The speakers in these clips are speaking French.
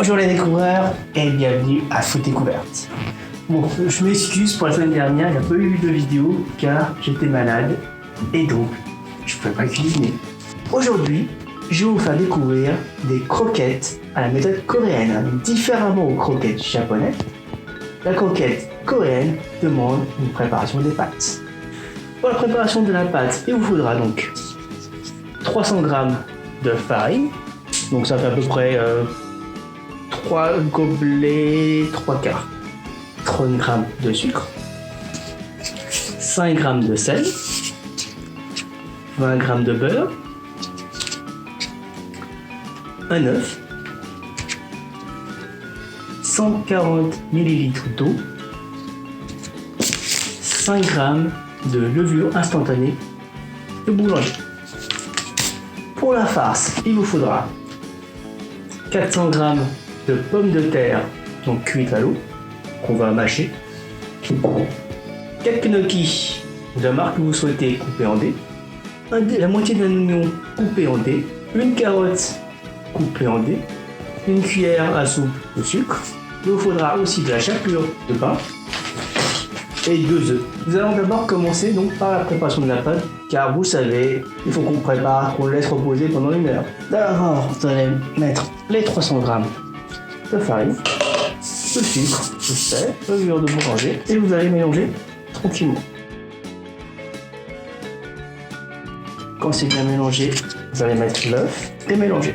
Bonjour les découvreurs et bienvenue à Food Découverte. Bon, je m'excuse pour la semaine dernière, il n'y a pas eu de vidéo car j'étais malade et donc je ne pouvais pas cuisiner. Aujourd'hui, je vais vous faire découvrir des croquettes à la méthode coréenne. Donc, différemment aux croquettes japonaises, la croquette coréenne demande une préparation des pâtes. Pour la préparation de la pâte, il vous faudra donc 300 g de farine, donc ça fait à peu près 3 gobelets, 3 quarts, 30 g de sucre, 5 g de sel, 20 g de beurre, un œuf, 140 ml d'eau, 5 g de levure instantanée de boulanger. Pour la farce, il vous faudra 400 g de pommes de terre, donc cuites à l'eau, qu'on va mâcher, quelques gnocchis de la marque que vous souhaitez couper en dés, la moitié d'un oignon coupé en dés, une carotte coupée en dés, une cuillère à soupe de sucre. Il vous faudra aussi de la chapelure de pain et 2 œufs. Nous allons d'abord commencer donc par la préparation de la pâte, car vous savez, il faut qu'on prépare, qu'on laisse reposer pendant 1 heure. D'abord, vous allez mettre les 300 g de farine, de sucre, de sel, de levure de boulanger et vous allez mélanger tranquillement. Quand c'est bien mélangé, vous allez mettre l'œuf et mélanger.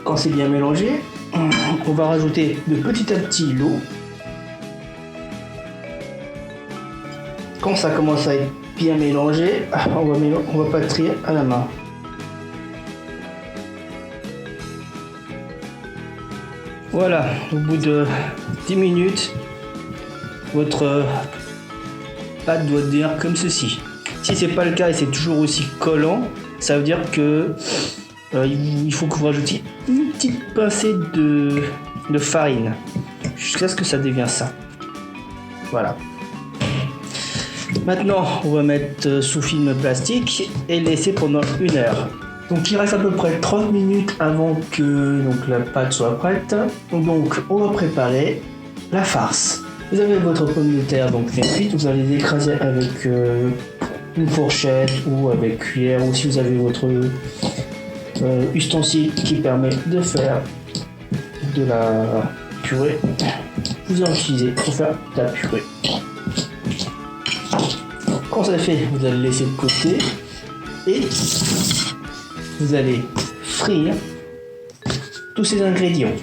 Quand c'est bien mélangé, on va rajouter de petit à petit l'eau. Quand ça commence à être bien mélangé, on va patiner à la main. Voilà, au bout de 10 minutes, votre pâte doit devenir comme ceci. Si c'est pas le cas et c'est toujours aussi collant, ça veut dire que il faut que vous rajoutiez une petite pincée de farine jusqu'à ce que ça devienne ça. Voilà. Maintenant, on va mettre sous film plastique et laisser pendant 1 heure. Donc il reste à peu près 30 minutes avant que la pâte soit prête. Donc on va préparer la farce. Vous avez votre pomme de terre donc cuite, vous allez les écraser avec une fourchette ou avec cuillère, ou si vous avez votre ustensile qui permet de faire de la purée, vous en utilisez pour faire de la purée. Quand c'est fait, vous allez laisser de côté et vous allez frire tous ces ingrédients.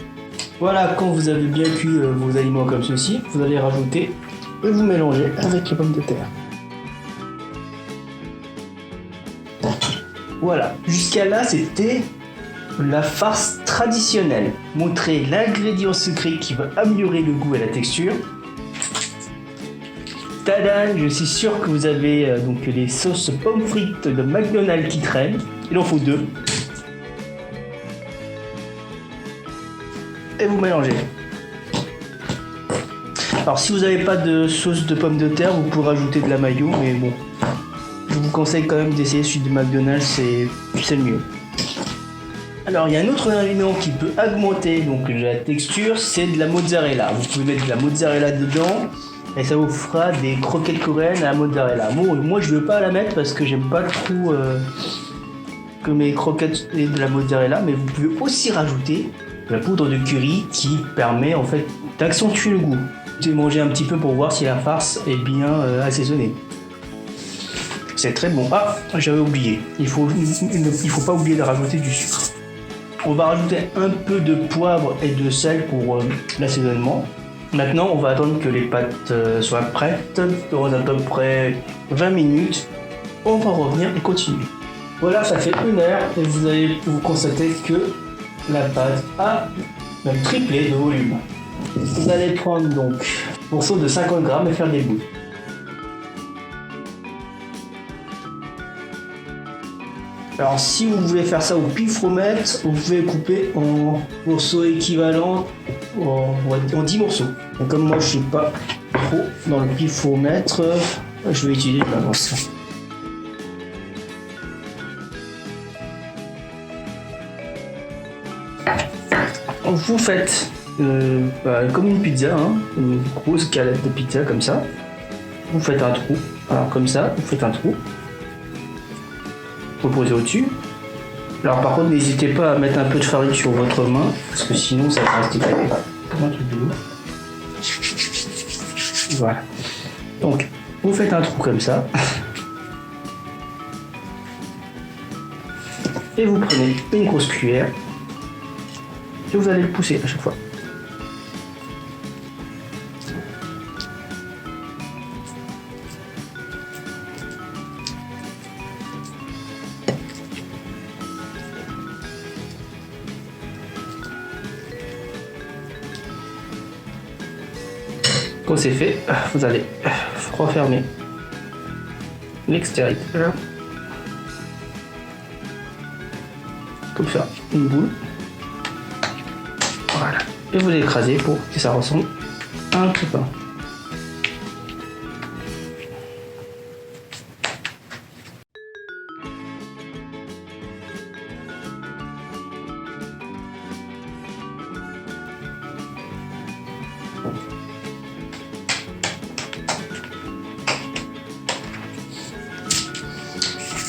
Voilà, quand vous avez bien cuit vos aliments comme ceci, vous allez rajouter et vous mélanger avec les pommes de terre. Voilà, jusqu'à là c'était la farce traditionnelle. Montrer l'ingrédient secret qui va améliorer le goût et la texture. Tada, je suis sûr que vous avez donc les sauces pommes frites de McDonald's qui traînent. Il en faut 2. Et vous mélangez. Alors si vous n'avez pas de sauce de pommes de terre, vous pouvez rajouter de la mayo, mais bon, je vous conseille quand même d'essayer celui de McDonald's, c'est le mieux. Alors il y a un autre aliment qui peut augmenter donc la texture, c'est de la mozzarella. Vous pouvez mettre de la mozzarella dedans et ça vous fera des croquettes coréennes à la mozzarella. Moi je veux pas la mettre parce que j'aime pas trop que mes croquettes aient de la mozzarella, mais vous pouvez aussi rajouter de la poudre de curry qui permet en fait d'accentuer le goût. Vous pouvez manger un petit peu pour voir si la farce est bien assaisonnée. C'est très bon. Ah, j'avais oublié. Il faut pas oublier de rajouter du sucre. On va rajouter un peu de poivre et de sel pour l'assaisonnement. Maintenant, on va attendre que les pâtes soient prêtes. Dans à peu près 20 minutes, on va revenir et continuer. Voilà, ça fait 1 heure et vous allez vous constater que la pâte a même triplé de volume. Vous allez prendre donc un morceau de 50 g et faire des boules. Alors si vous voulez faire ça au pifomètre, vous pouvez couper en morceaux équivalents en 10 morceaux. Et comme moi je suis pas trop dans le pifomètre, je vais utiliser une balance. Vous faites comme une pizza, hein, une grosse galette de pizza comme ça. Vous faites un trou. Alors comme ça, vous faites un trou. Vous posez au-dessus. Alors par contre, n'hésitez pas à mettre un peu de farine sur votre main, parce que sinon ça va rester calé. Comme un truc de l'eau. Voilà. Donc, vous faites un trou comme ça. Et vous prenez une grosse cuillère. Et vous allez le pousser à chaque fois. Quand c'est fait, vous allez refermer l'extérieur. Comme ça, une boule. Voilà. Et vous l'écrasez pour que ça ressemble à un pain.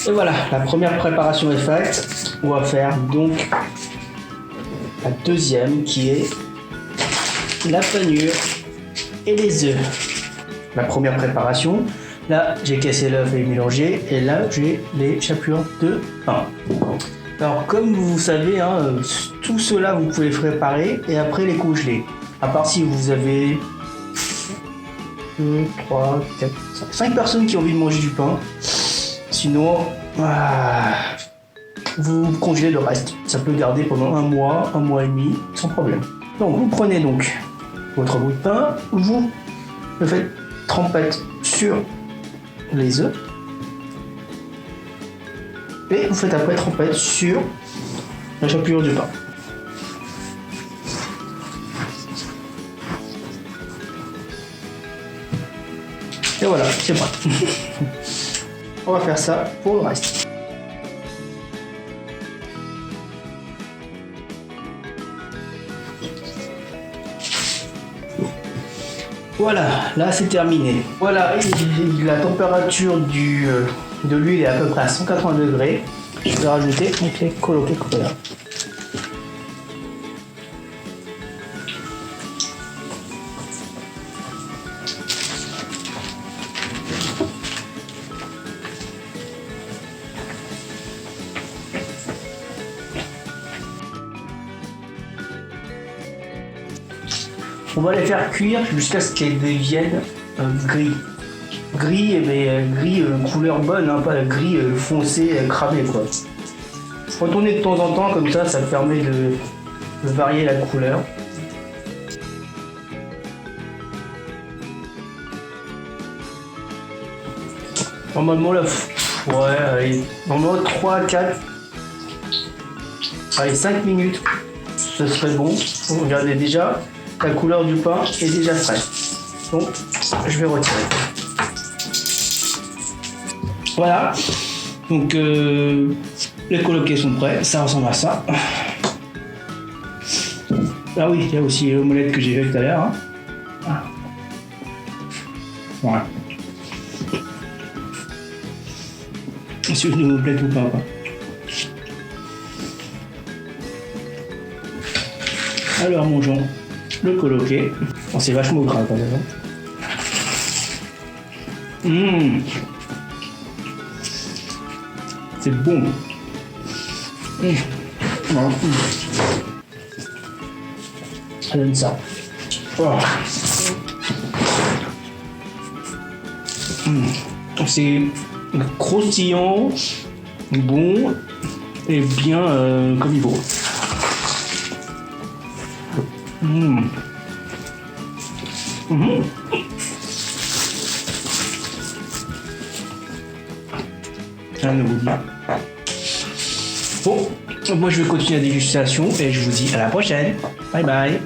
Et voilà, la première préparation est faite. On va faire donc la deuxième qui est la panure et les œufs. La première préparation, là j'ai cassé l'œuf et mélangé, et là j'ai les chapelures de pain. Alors comme vous savez, hein, tout cela vous pouvez préparer et après les congeler. À part si vous avez 2, 3, 4, 5 personnes qui ont envie de manger du pain. Sinon, vous congelez le reste. Ça peut garder pendant un mois et demi, sans problème. Donc vous prenez donc votre bout de pain, vous le faites trempette sur les œufs. Et vous faites après trempette sur la chapelure du pain. Et voilà, c'est prêt. On va faire ça pour le reste. Voilà, là c'est terminé. Voilà, la température de l'huile est à peu près à 180 degrés. Je vais rajouter les coloquets comme ça. On va les faire cuire jusqu'à ce qu'elles deviennent gris. Gris, mais gris couleur bonne, hein, pas gris foncé, cramé quoi. Retourner de temps en temps comme ça permet de varier la couleur. Normalement là, allez, normalement 3, 4, allez 5 minutes, ce serait bon. Regardez déjà. La couleur du pain est déjà fraîche. Donc, je vais retirer. Voilà. Donc, les coloquets sont prêts. Ça ressemble à ça. Ah oui, il y a aussi l'omelette que j'ai fait tout à l'heure. Hein. Voilà. Si une omelette ou pas. Alors, mangeons le coloquet. Oh, c'est vachement gras quand même. C'est bon. Voilà. Ça donne ça. Oh. C'est croustillant, bon et bien comme il faut. Rien ne vous dit. Bon, moi je vais continuer la dégustation et je vous dis à la prochaine. Bye bye.